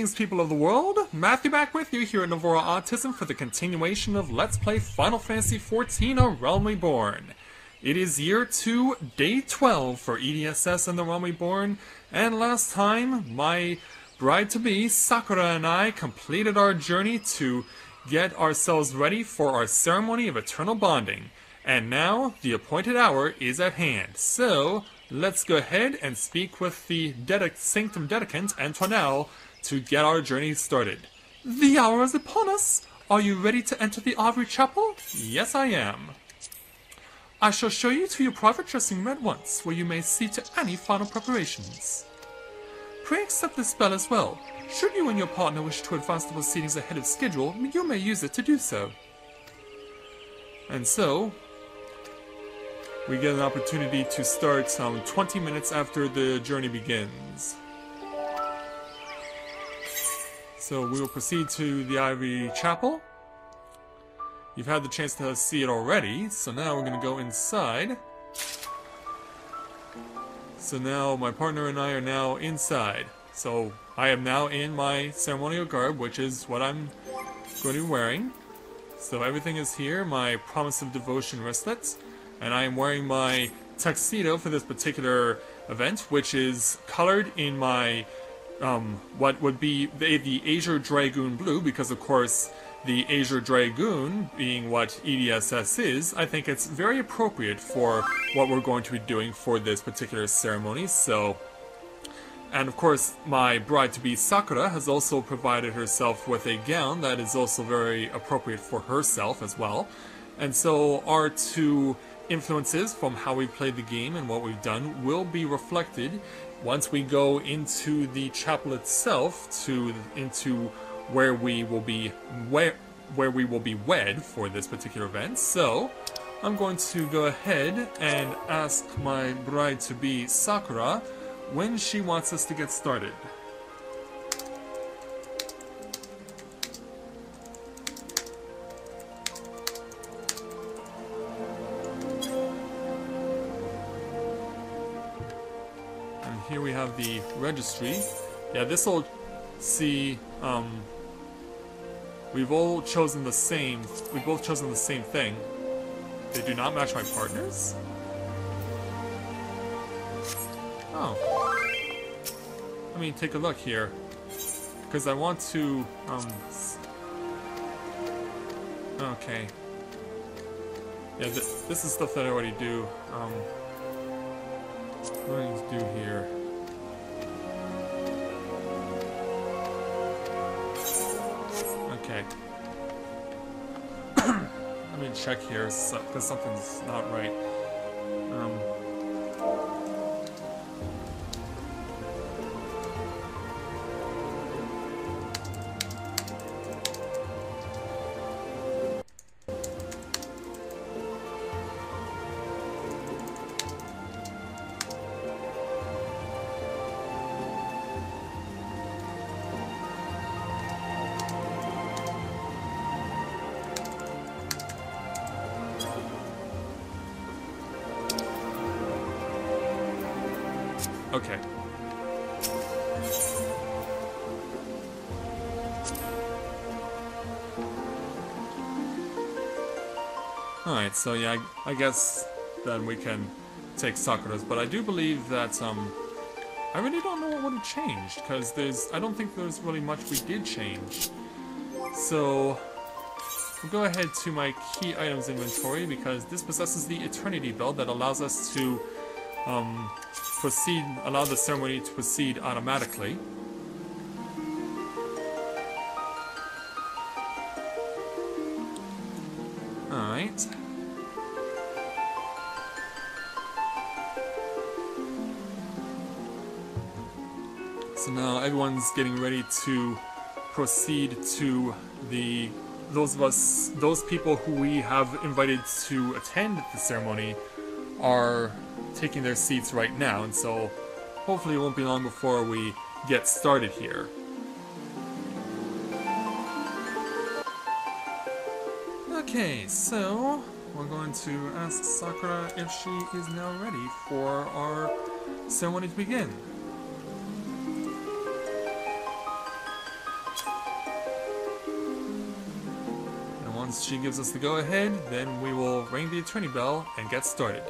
Greetings, people of the world! Matthew back with you here at Novora Autism for the continuation of Let's Play Final Fantasy XIV: A Realm Reborn. It is year 2, day 12 for EDSS and the Realm Reborn, and last time, my bride-to-be, Sakura, and I completed our journey to get ourselves ready for our ceremony of eternal bonding. And now, the appointed hour is at hand, so let's go ahead and speak with the Sanctum Dedicant, Antoinelle, to get our journey started. The hour is upon us! Are you ready to enter the Ivory Chapel? Yes, I am. I shall show you to your private dressing room at once, where you may see to any final preparations. Pray accept this spell as well. Should you and your partner wish to advance the proceedings ahead of schedule, you may use it to do so. And so, we get an opportunity to start 20 minutes after the journey begins. So we will proceed to the Ivory Chapel. You've had the chance to see it already, so now we're going to go inside. So now my partner and I are now inside. So I am now in my ceremonial garb, which is what I'm going to be wearing. So everything is here, my Promise of Devotion wristlet. And I am wearing my tuxedo for this particular event, which is colored in my, what would be the Azure Dragoon blue, because of course, the Azure Dragoon being what EDSS is, I think it's very appropriate for what we're going to be doing for this particular ceremony, so... And of course, my bride-to-be Sakura has also provided herself with a gown that is also very appropriate for herself as well. And so our two influences from how we played the game and what we've done will be reflected once we go into the chapel itself, into where we will be wed for this particular event. So I'm going to go ahead and ask my bride-to-be Sakura when she wants us to get started. Here we have the registry. Yeah, this will see, we've both chosen the same thing. They do not match my partners? Oh. Let me take a look here. Because I want to, okay. Yeah, this is stuff that I already do. What do I need to do here? Okay. Let me check here, because something's not right. Okay. Alright, so yeah, I guess then we can take Sakura's, but I do believe that, I really don't know what would have changed, because I don't think there's really much we did change. So, we'll go ahead to my key items inventory, because this possesses the Eternity Bell that allows us to, allow the ceremony to proceed automatically. Alright. So now everyone's getting ready to proceed to those people who we have invited to attend the ceremony are taking their seats right now, and so hopefully it won't be long before we get started here. Okay, so we're going to ask Sakura if she is now ready for our ceremony to begin. Once she gives us the go-ahead, then we will ring the attorney bell and get started.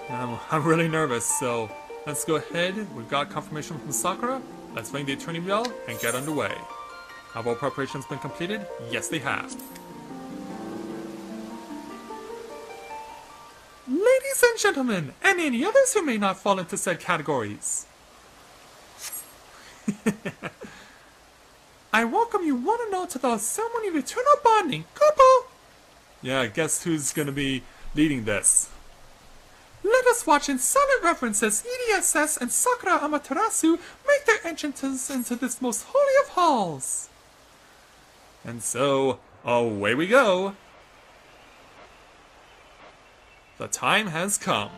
I'm really nervous, so let's go ahead. We've got confirmation from Sakura. Let's ring the attorney bell and get underway. Have all preparations been completed? Yes, they have. Ladies and gentlemen, and any others who may not fall into said categories, I welcome you one and all to the ceremony of eternal bonding. Kupo! Yeah, guess who's gonna be leading this? Let us watch in silent reverence as EDSS and Sakura Amaterasu make their entrances into this most holy of halls. And so, away we go. The time has come.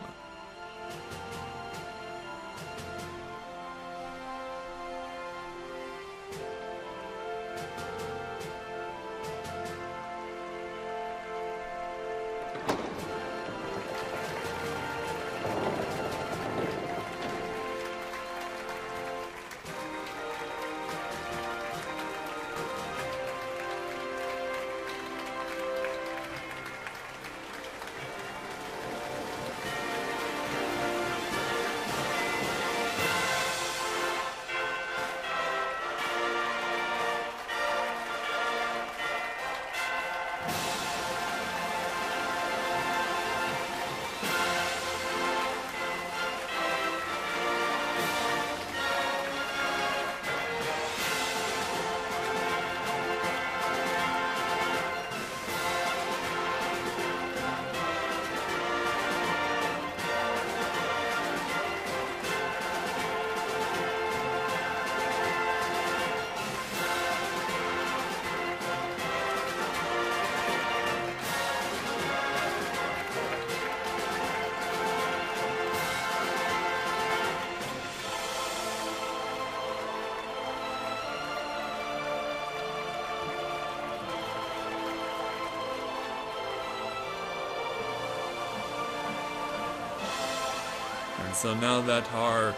And so now that our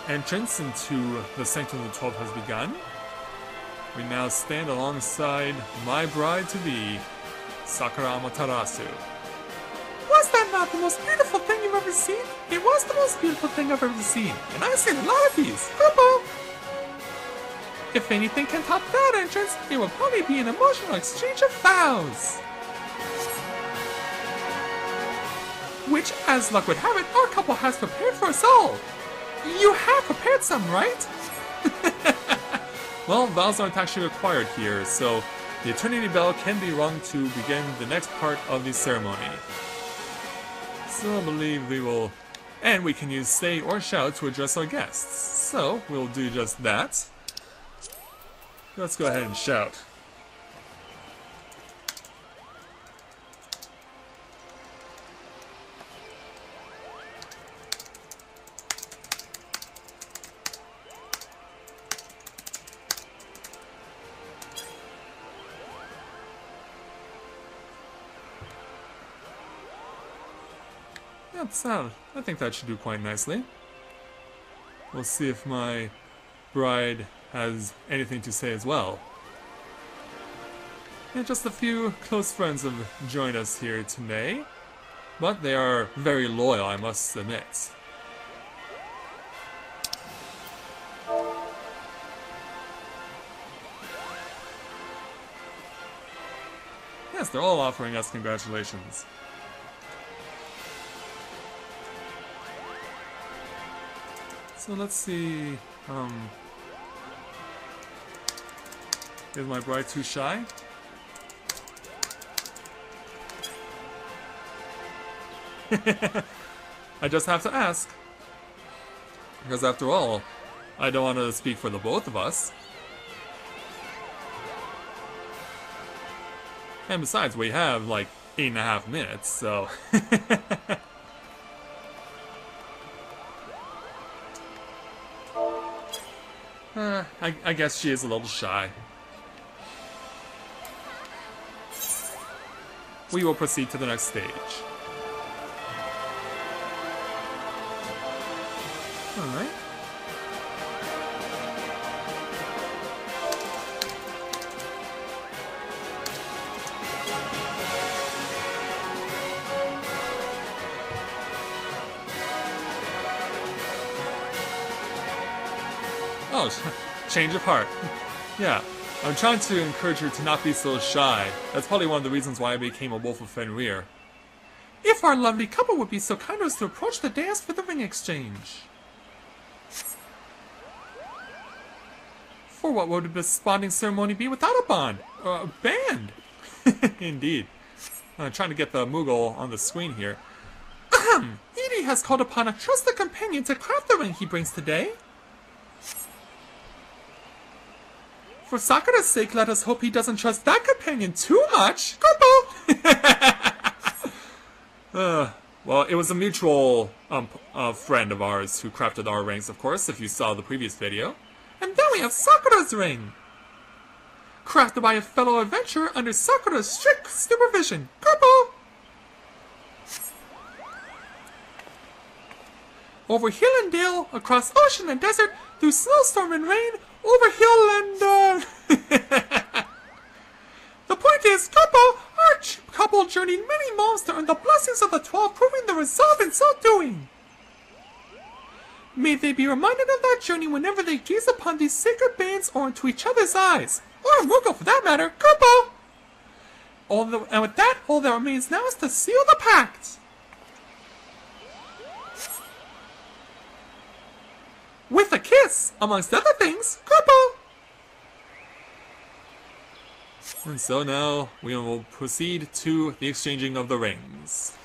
entrance into the Sanctum of the 12 has begun, we now stand alongside my bride-to-be, Sakura Amaterasu. Was that not the most beautiful thing you've ever seen? It was the most beautiful thing I've ever seen, and I've seen a lot of these. Kupo! If anything can top that entrance, it will probably be an emotional exchange of vows. Which, as luck would have it, our couple has prepared for us all. You have prepared some, right? Well, vows aren't actually required here, so the eternity bell can be rung to begin the next part of the ceremony. So I believe we will... And we can use say or shout to address our guests. So, we'll do just that. Let's go ahead and shout. I think that should do quite nicely. We'll see if my bride has anything to say as well. And just a few close friends have joined us here today, but they are very loyal, I must admit. Yes, they're all offering us congratulations. So let's see, is my bride too shy? I just have to ask. Because after all, I don't want to speak for the both of us. And besides, we have like 8.5 minutes, so... I guess she is a little shy. We will proceed to the next stage. Alright. Oh, change of heart. Yeah, I'm trying to encourage her to not be so shy. That's probably one of the reasons why I became a wolf of Fenrir. If our lovely couple would be so kind as to approach the dais for the ring exchange. For what would this bonding ceremony be without a bond? A band? Indeed. I'm trying to get the Moogle on the screen here. Edie has called upon a trusted companion to craft the ring he brings today. For Sakura's sake, let us hope he doesn't trust that companion too much. Well, it was a mutual friend of ours who crafted our rings, of course, if you saw the previous video. And then we have Sakura's ring! Crafted by a fellow adventurer under Sakura's strict supervision. Couple! Over hill and dale, across ocean and desert, through snowstorm and rain, over hill and The point is, our couple journeyed many miles to earn the blessings of the 12, proving the resolve in so doing. May they be reminded of that journey whenever they gaze upon these sacred bands or into each other's eyes. Or a Moogle for that matter, couple! And with that, all that remains now is to seal the pact. With a kiss, amongst other things, couple! And so now, we will proceed to the exchanging of the rings.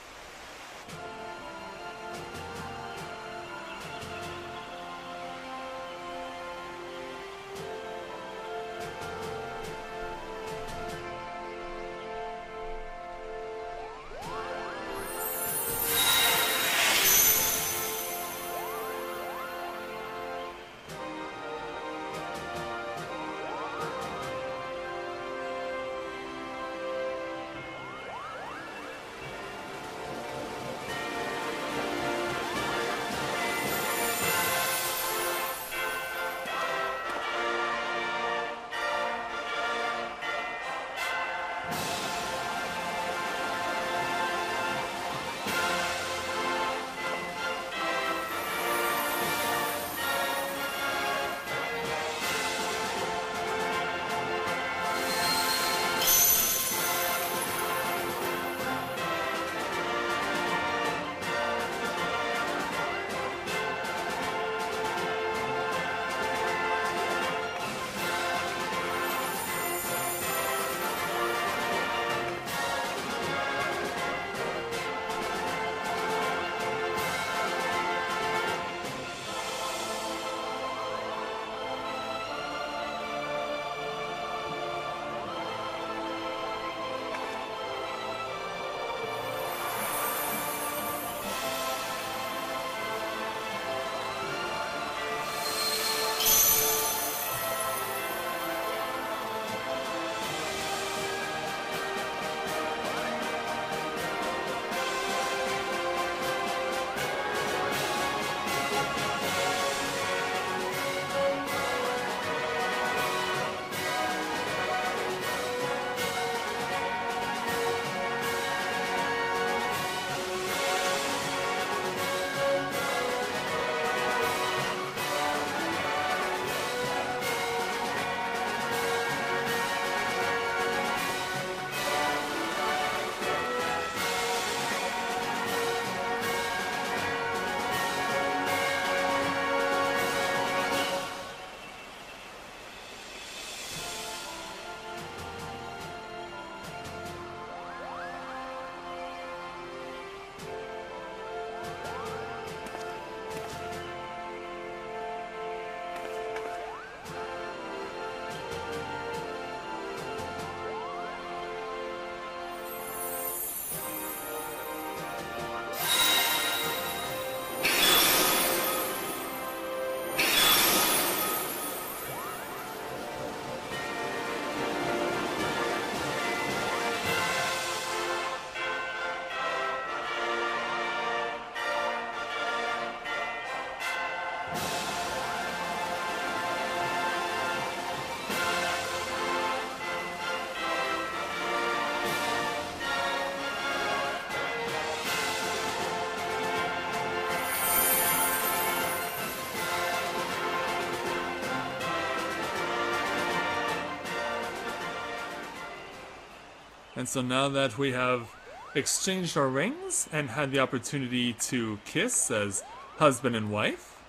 And so now that we have exchanged our rings and had the opportunity to kiss as husband and wife,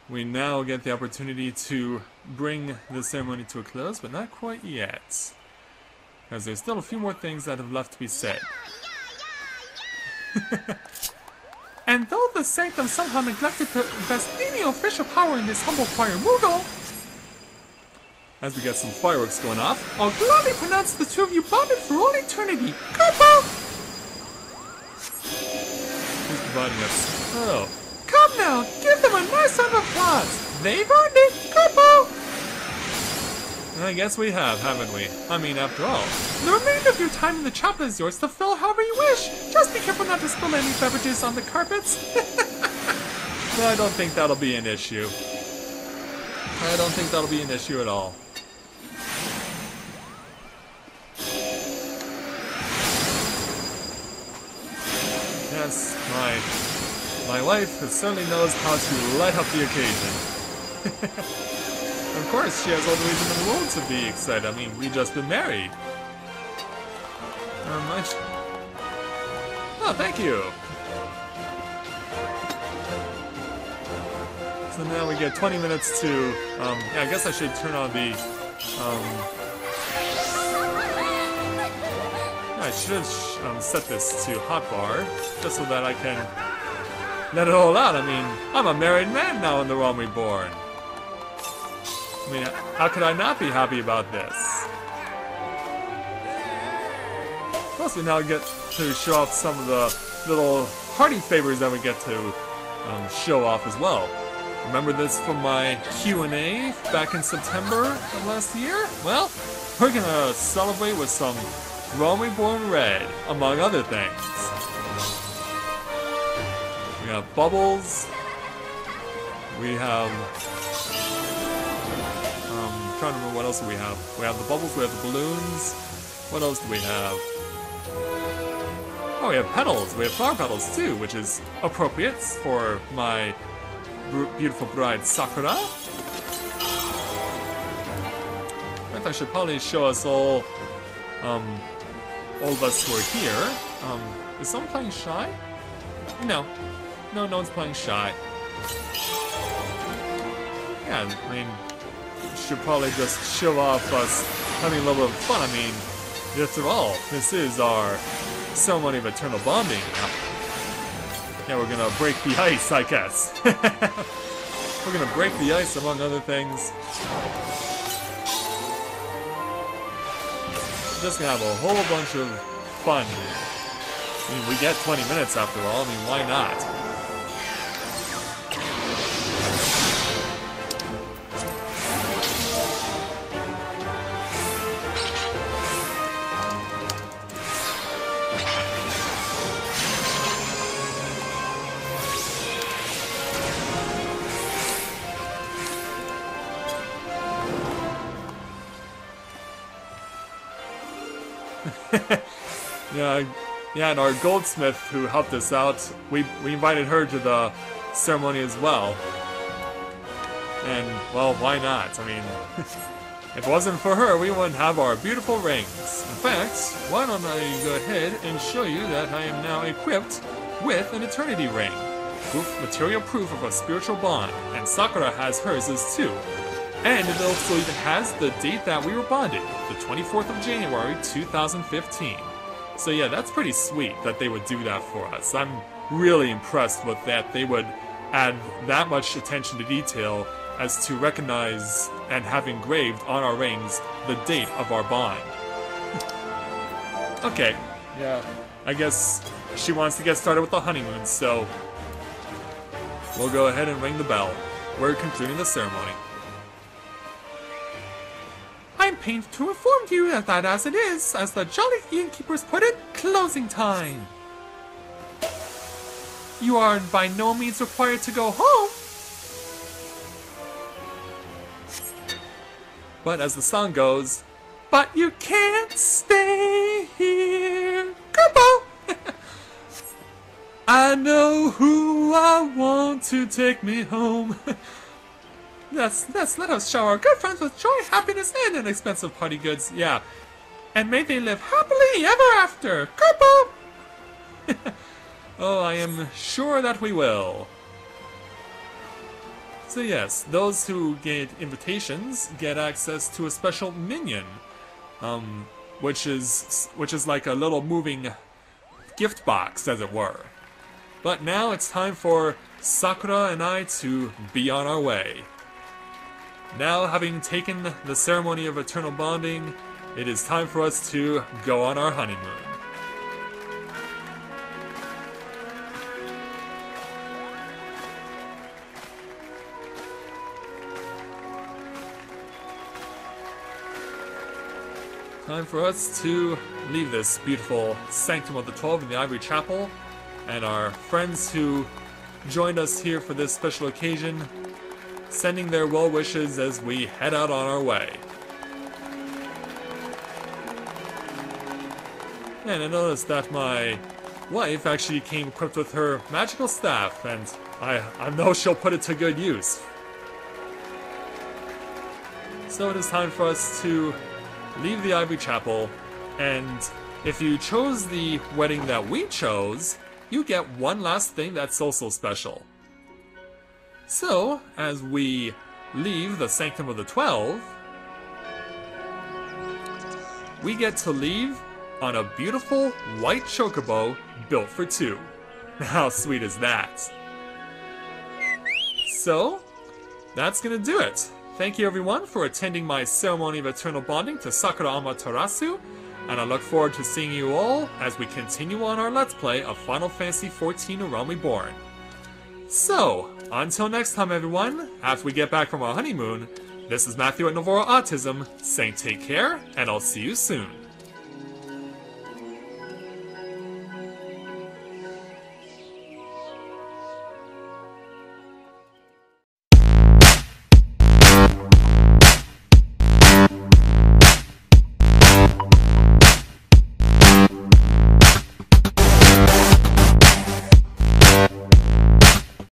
we now get the opportunity to bring the ceremony to a close, but not quite yet. Because there's still a few more things that have left to be said. And though the sanctum somehow neglected to invest any official power in this humble choir Moogle, as we get some fireworks going off, I'll gladly pronounce the two of you bonded for all eternity. Kupo! Who's providing us? Oh. Come now, give them a nice round of applause. They've earned it, Kupo! I guess we have, haven't we? I mean, after all, the remainder of your time in the chapel is yours to fill however you wish. Just be careful not to spill any beverages on the carpets. No, I don't think that'll be an issue. I don't think that'll be an issue at all. Yes, my wife certainly knows how to light up the occasion. Of course, she has all the reason in the world to be excited. I mean, we just been married. Oh, thank you. So now we get 20 minutes to, yeah, I guess I should turn on the, I should set this to hotbar, just so that I can let it all out. I mean, I'm a married man now in the realm reborn. I mean, how could I not be happy about this? Plus, we now get to show off some of the little party favors that we get to show off as well. Remember this from my Q&A back in September of last year? Well, we're gonna celebrate with some Realm Reborn Red, among other things. We have bubbles. We have... I'm trying to remember what else do we have. We have the bubbles, we have the balloons. What else do we have? Oh, we have petals. We have flower petals too, which is appropriate for my beautiful bride Sakura. I think I should probably show us all of us who are here. Is someone playing shy? No. No one's playing shy. Yeah, I mean, should probably just show off us having a little bit of fun. I mean, after all, this is our ceremony of eternal bonding. Yeah, we're gonna break the ice, I guess. We're gonna break the ice, among other things. Just gonna have a whole bunch of fun. I mean, we get 20 minutes after all. I mean, why not? Yeah, and our goldsmith who helped us out, we invited her to the ceremony as well. And, well, why not? I mean, if it wasn't for her, we wouldn't have our beautiful rings. In fact, why don't I go ahead and show you that I am now equipped with an eternity ring. Material proof of a spiritual bond, and Sakura has hers as too. And it also even has the date that we were bonded, the 24th of January, 2015. So yeah, that's pretty sweet that they would do that for us. I'm really impressed with that. They would add that much attention to detail as to recognize and have engraved on our rings the date of our bond. Okay, yeah, I guess she wants to get started with the honeymoon, so we'll go ahead and ring the bell. We're concluding the ceremony. I'm pained to inform you that as it is, as the jolly innkeepers put it, closing time. You are by no means required to go home. But as the song goes, but you can't stay here. Kupo! I know who I want to take me home. Let us shower our good friends with joy, happiness, and inexpensive party goods. Yeah, and may they live happily ever after. Kupo! Oh, I am sure that we will. So yes, those who get invitations get access to a special minion, which is like a little moving gift box, as it were. But now it's time for Sakura and I to be on our way. Now, having taken the ceremony of eternal bonding, it is time for us to go on our honeymoon. Time for us to leave this beautiful Sanctum of the 12 in the Ivory Chapel, and our friends who joined us here for this special occasion, sending their well wishes as we head out on our way. And I noticed that my wife actually came equipped with her magical staff, and I know she'll put it to good use. So it is time for us to leave the Ivory Chapel, and if you chose the wedding that we chose, you get one last thing that's also special. So, as we leave the Sanctum of the 12, we get to leave on a beautiful white chocobo built for two. How sweet is that? So, that's gonna do it. Thank you everyone for attending my ceremony of eternal bonding to Sakura Amaterasu, and I look forward to seeing you all as we continue on our Let's Play of Final Fantasy XIV: A Realm Reborn. So, until next time everyone, after we get back from our honeymoon, this is Matthew at Novora Autism, saying take care, and I'll see you soon.